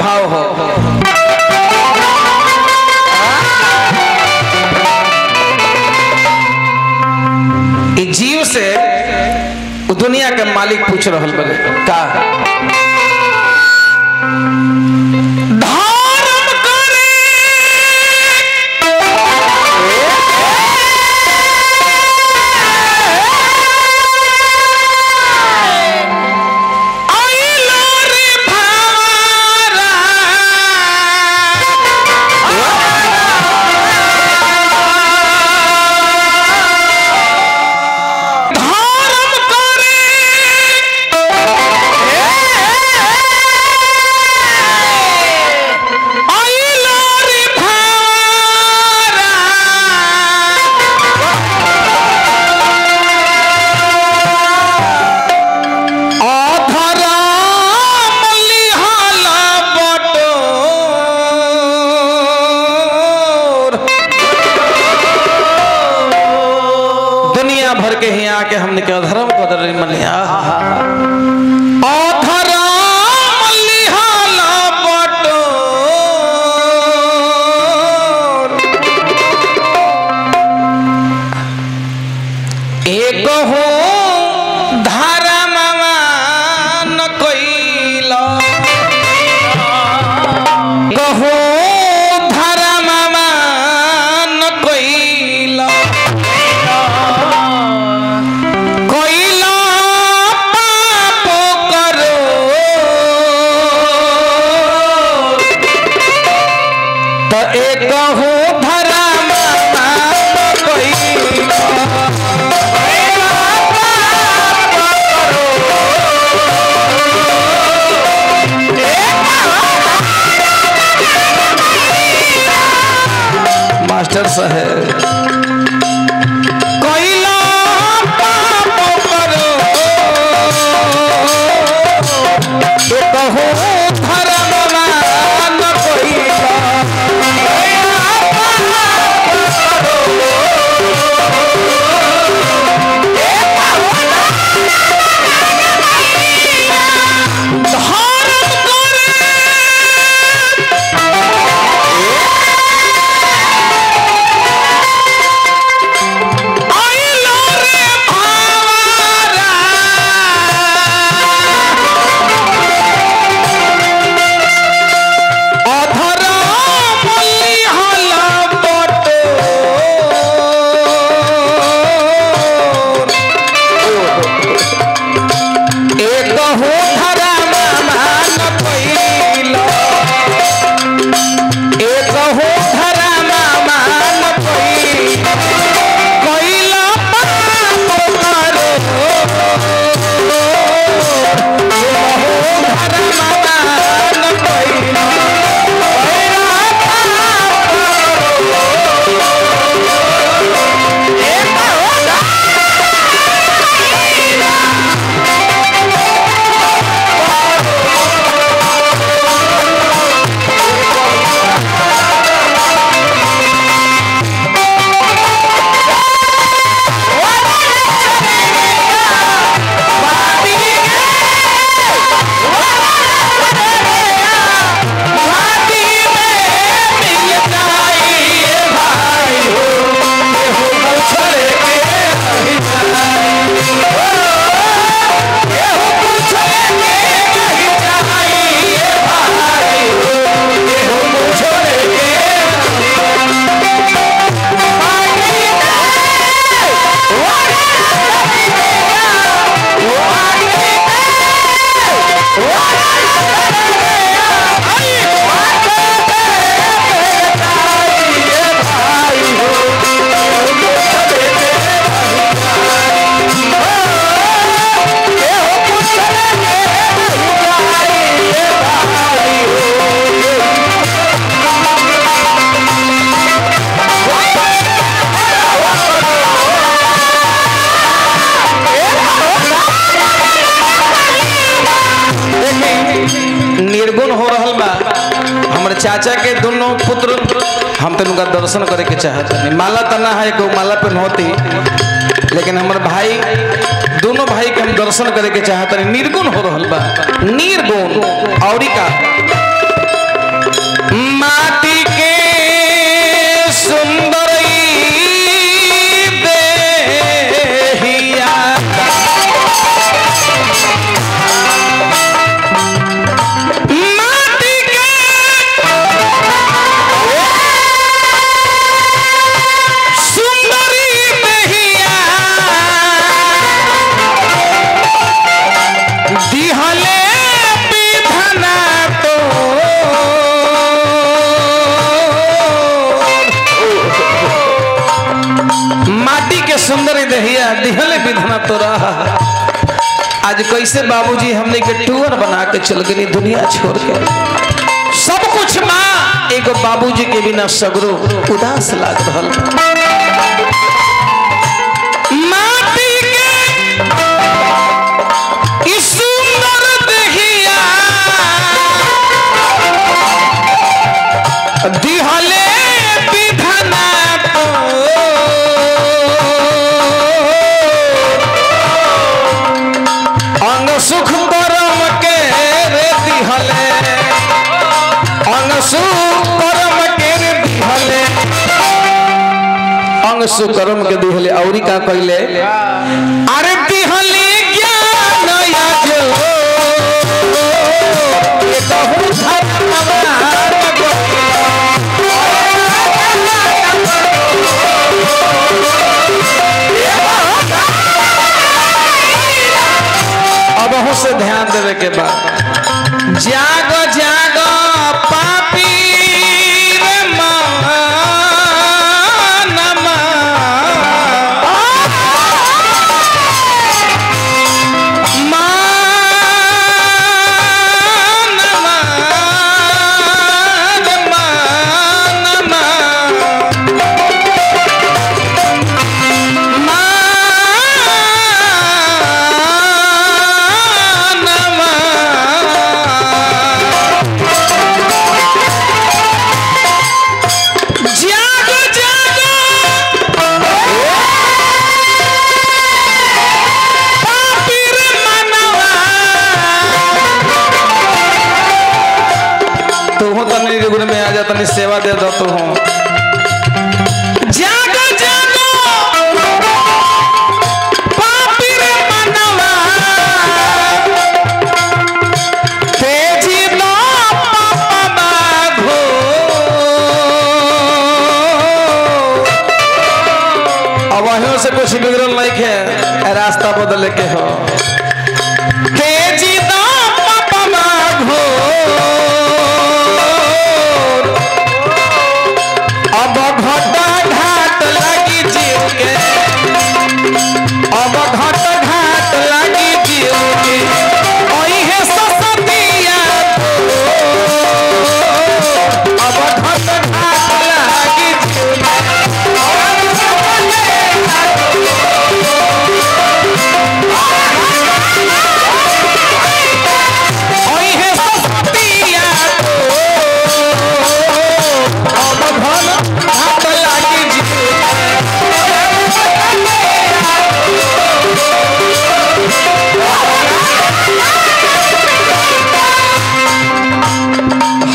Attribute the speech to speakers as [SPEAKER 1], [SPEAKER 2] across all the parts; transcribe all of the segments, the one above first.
[SPEAKER 1] भाव हो। जीव से दुनिया के मालिक पूछ रहा बने का भर के ही आके हमने क्या धर्म को दर मलिया एक हो धारा मामा न कोइला कहो धारा मामा न कोइला मास्टर साहब कोइला पाप करो कहो धर्म मान कोइला निर्गुण हो रहा बा हमारे चाचा के दोनों पुत्र हम तो उनका दर्शन करे के चाहते नहीं। माला तना है को माला पे होती लेकिन हमारे भाई दोनों भाई के हम दर्शन करे के चाहते नहीं। निर्गुण हो रहा बा निर्गुण और का आज कैसे बाबूजी हमने के टूर बना के चल गई दुनिया छोड़ के। सब कुछ माँ एक बाबूजी के बिना सगरो उदास लाग रहल। माटी के सुंदर देहिया दिहले विधना अंग सुख करम के रे दिहले अंग सुख करम के रे दिहले अंग सुख करम के दिहले। औरी का कहले अरे दिहले ज्ञान याजो ये कहू अब से ध्यान देवे के बाद जागो जागो पापी रे में आ जाता नहीं सेवा दे दो तो हूँ। जागो जागो पापी रे मनवा तेजी नो पापा बाघो अब वहीं से कुछ बिगड़ल नहीं है रास्ता बदले के हो। तेजी नो पापा बाघो अब घटा घाट लगी जीव के अब घट घाट लगी जीव के ओहे ससतिया अब घट घाट लगी जीव ओहे ससतिया अब घट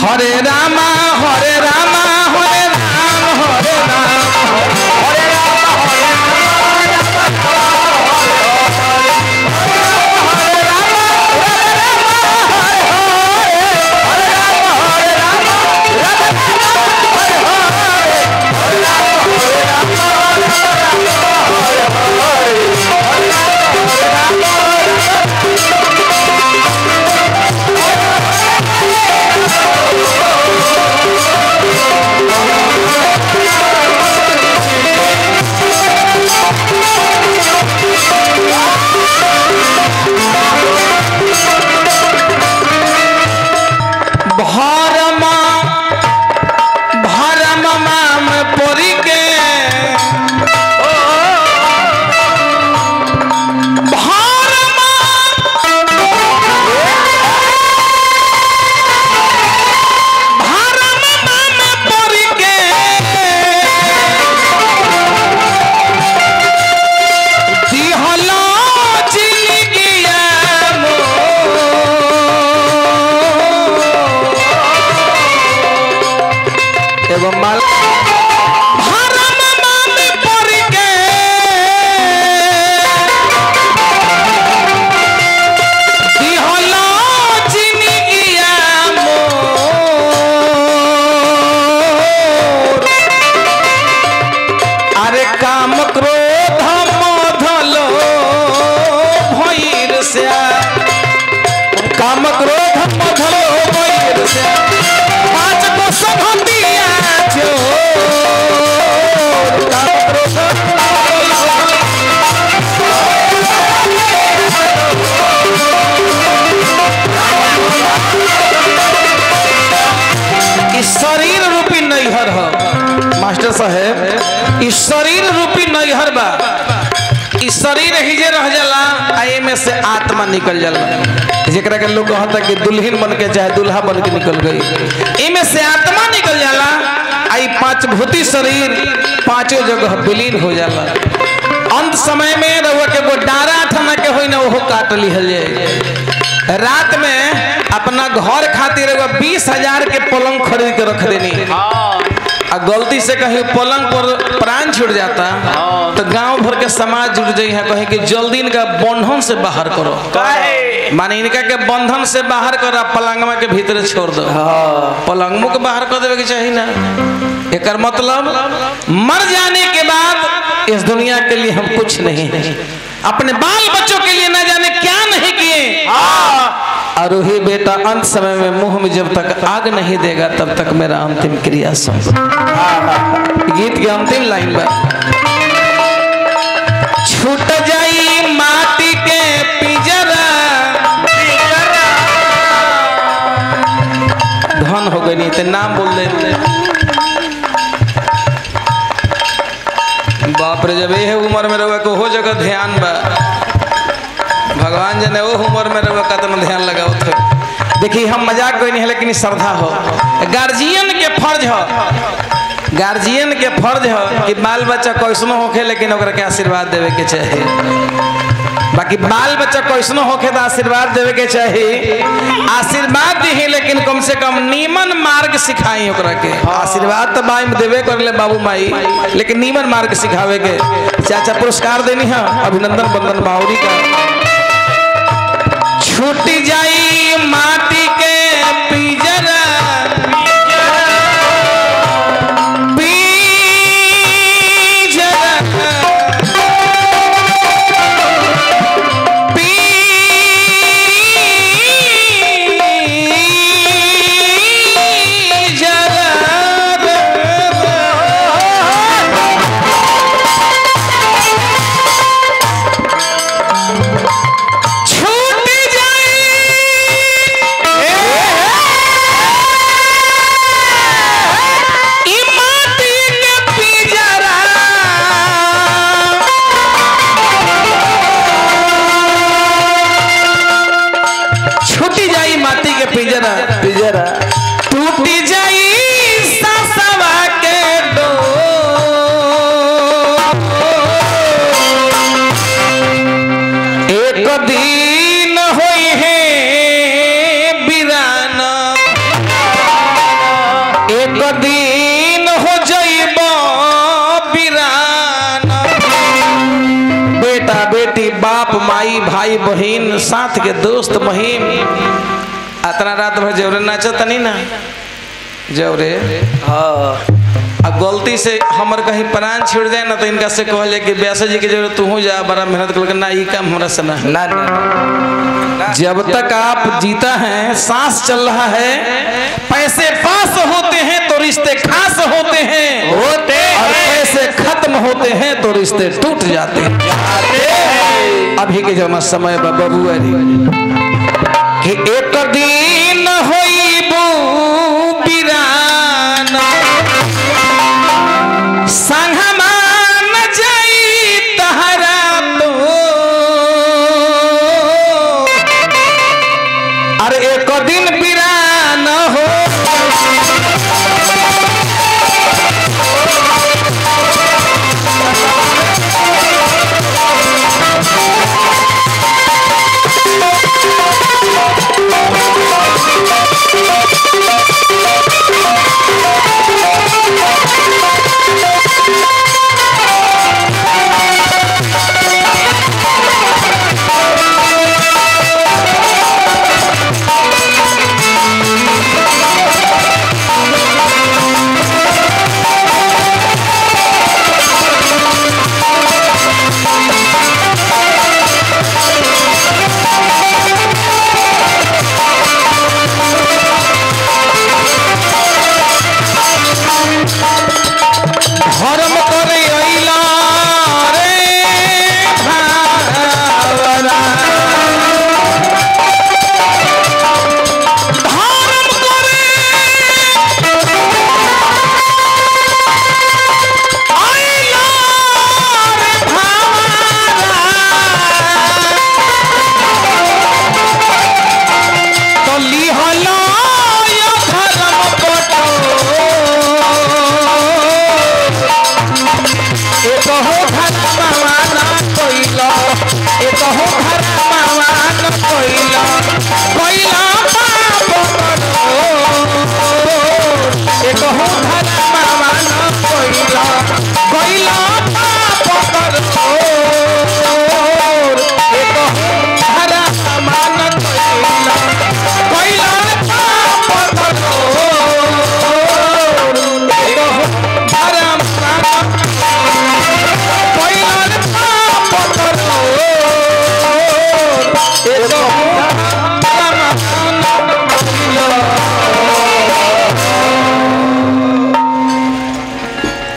[SPEAKER 1] हरे रामा हरे रामा हरे राम हरे राम हरे राम हरे काम क्रोध मधलो पाँच को सब दिया जो साहब इस शरीर रूपी नैहर बा, इस शरीर ही जे रह जाला आई में से आत्मा निकल जाला, जेकरा के लोग कहता कि दुल्हन बन के चाहे दूल्हा बन के निकल गई, इनमें से आत्मा निकल जाला, आई पांच भूति शरीर पांचों जगह विलीन हो जाला। अंत समय में रहुआ के वो डारा ठना के होई ना वो काट लिहल जाए। रात में अपना घर खातिर 20,000 के पलंग खरीद के रख देनी, आ गलती से कहीं पलंग पर प्राण छूट जाता तो गांव भर के समाज जुट जाई है, कहे कि जल्दी इनका बंधन से बाहर करो, माने इनका के बंधन से बाहर करो, पलंगवा के भीतर छोड़ दो। पलंगों के बाहर कर देवे के चाहिए ना। एक मतलब मर जाने के बाद इस दुनिया के लिए हम कुछ नहीं है, अपने बाल बच्चों के लिए न जाने क्या नहीं किए। और वही बेटा अंत समय में मुंह में जब तक आग नहीं देगा तब तक मेरा अंतिम क्रिया सुन। गीत के अंतिम लाइन में छूट जाई माटी के पिंजरा, धन हो गई नहीं तो नाम बोल देते। बाप रे, जब ये उम्र में रहुआ को हो जगह ध्यान बा, भगवान जने वो उम्र में रहुआ कतना ध्यान लगाओ थे। देखिए हम मजाक कोई नहीं है, लेकिन श्रद्धा हो, गार्जियन के फर्ज हो, गार्जियन के फर्ज हो कि बाल बच्चा कैसनो होखे लेकिन ओकरा के आशीर्वाद देवे के चाहिए। बाकी बाल बच्चा कैसनो होखे तो आशीर्वाद देवे के चाहिए, आशीर्वाद दी लेकिन कम से कम नीमन मार्ग सिखाई ओकरा के। आशीर्वाद तो बाई में देवे कर ले बाबू माई, लेकिन नीमन मार्ग सिखावे के। चाचा पुरस्कार देनी है, अभिनंदन बंदन बाउरी का। छूट जाई माटी के पिंजरा, पिंजरा टूट जाई सासवा के डोर, एक दिन होई है बिराना, एक दिन हो जाइब बिराना। बेटा बेटी बाप माई भाई बहन साथ के दोस्त महीम अतना रात भर जौरे नाचत नहीं ना जौरे। हाँ, गलती से हमर कहीं प्राण छिड़ जाए ना तो इनका से कह जाए कि व्यास जी के जरूरत तू जा, बड़ा मेहनत कर ना, ये काम हमारा से ना। जब तक आप जीता है, सांस चल रहा है, पैसे पास होते हैं तो रिश्ते खास होते हैं, और पैसे खत्म होते हैं तो रिश्ते टूट जाते हैं। अभी के जमा समय बबुआ कि एक दिन होई